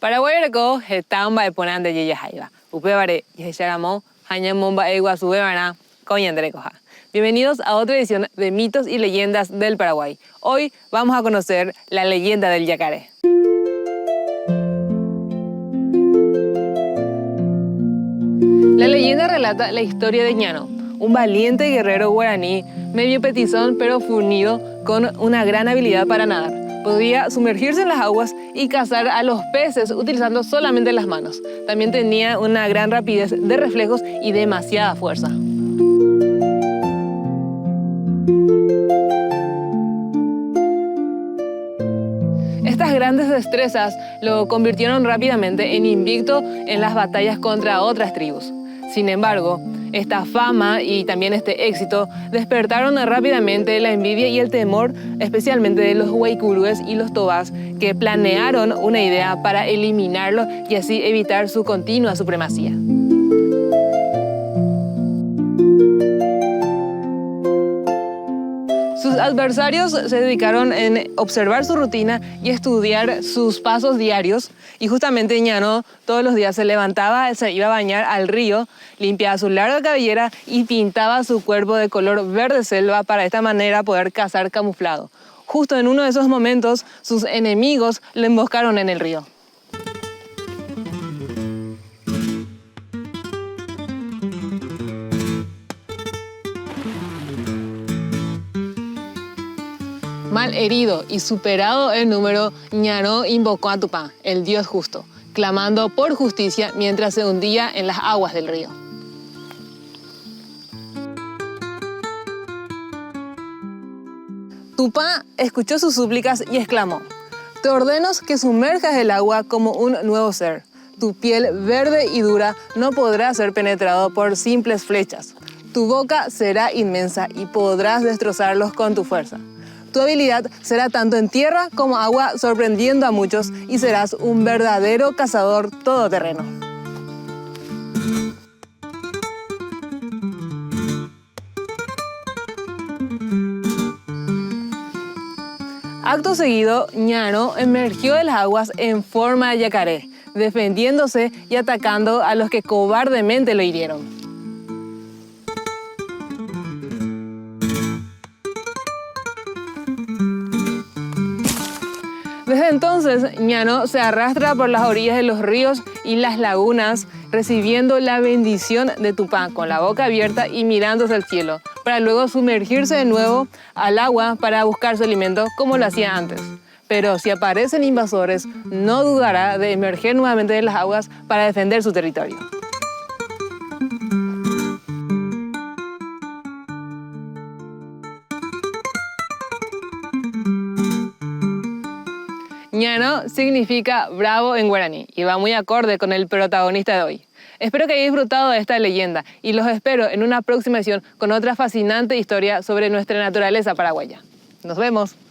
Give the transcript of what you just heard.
Paraguayreko hetamba eponante yeya jaiba. Upebare yesharamo hañamomba eguasubebana coñandrecoja. Bienvenidos a otra edición de Mitos y Leyendas del Paraguay. Hoy vamos a conocer la leyenda del yacaré. La leyenda relata la historia de Ñano, un valiente guerrero guaraní, medio petizón pero fornido con una gran habilidad para nadar. Podía sumergirse en las aguas y cazar a los peces utilizando solamente las manos. También tenía una gran rapidez de reflejos y demasiada fuerza. Estas grandes destrezas lo convirtieron rápidamente en invicto en las batallas contra otras tribus. Sin embargo, esta fama y también este éxito despertaron rápidamente la envidia y el temor, especialmente de los guaycurúes y los tobás, que planearon una idea para eliminarlo y así evitar su continua supremacía. Sus adversarios se dedicaron en observar su rutina y estudiar sus pasos diarios. Y justamente Ñano todos los días se levantaba, se iba a bañar al río, limpiaba su larga cabellera y pintaba su cuerpo de color verde selva para de esta manera poder cazar camuflado. Justo en uno de esos momentos, sus enemigos lo emboscaron en el río. Mal herido y superado en número, Ñano invocó a Tupã, el dios justo, clamando por justicia mientras se hundía en las aguas del río. Tupã escuchó sus súplicas y exclamó: "Te ordeno que sumerjas el agua como un nuevo ser. Tu piel verde y dura no podrá ser penetrado por simples flechas. Tu boca será inmensa y podrás destrozarlos con tu fuerza. Tu habilidad será tanto en tierra como agua, sorprendiendo a muchos, y serás un verdadero cazador todoterreno". Acto seguido, Ñano emergió de las aguas en forma de yacaré, defendiéndose y atacando a los que cobardemente lo hirieron. Desde entonces, Ñano se arrastra por las orillas de los ríos y las lagunas, recibiendo la bendición de Tupã con la boca abierta y mirando hacia el cielo, para luego sumergirse de nuevo al agua para buscar su alimento como lo hacía antes. Pero si aparecen invasores, no dudará de emerger nuevamente de las aguas para defender su territorio. Ñano significa bravo en guaraní y va muy acorde con el protagonista de hoy. Espero que hayáis disfrutado de esta leyenda y los espero en una próxima edición con otra fascinante historia sobre nuestra naturaleza paraguaya. ¡Nos vemos!